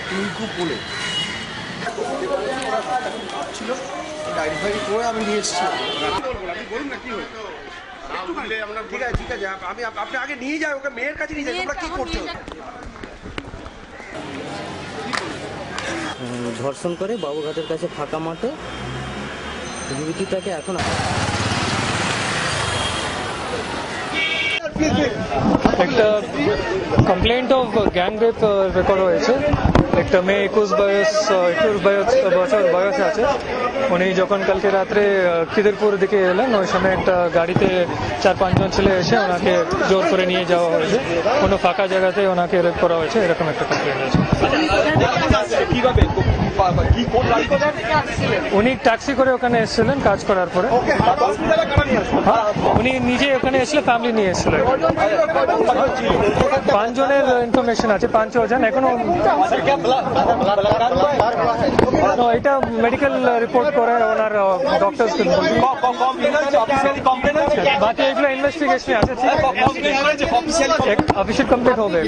টিঙ্কু পোলে ছিল, ডায়েরি ফাইরি করে আমি নিয়ে এসেছি। ঠিক আছে ঠিক আছে, আমি আপনি আগে নিয়ে যাই, ওকে মেয়ের কাছে নিয়ে যাই। তোমরা কি করছো? ধর্ষণ করে বাবুঘাটের কাছে ফাঁকা মাঠে যুবতীটাকে এখন একটা complaint of gang rape record হয়েছে। একটা মেয়ে 21 বছর বয়স আছে। উনি যখন কালকে রাত্রে খিদিরপুর দিকে এলেন, ওই সময় একটা গাড়িতে 4-5 জন ছেলে এসে ওনাকে জোর করে নিয়ে যাওয়া হয়েছে। কোনো ফাঁকা জায়গাতে ওনাকে রেপ করা হয়েছে, এরকম একটা কমপ্লেন্ট আছে। উনি ট্যাক্সি করে ওখানে এসেছিলেন কাজ করার পরে। উনি নিজে ওখানে এসলে ফ্যামিলি নিয়ে এসেছিলেন। 5 জনের ইনফরমেশন আছে, 5 জন এখনো। এটা মেডিকেল রিপোর্ট করে ওনার ডক্টরস বাকি এগুলো ইনভেস্টিগেশনে আছে। অফিসিয়াল কমপ্লিট হবে।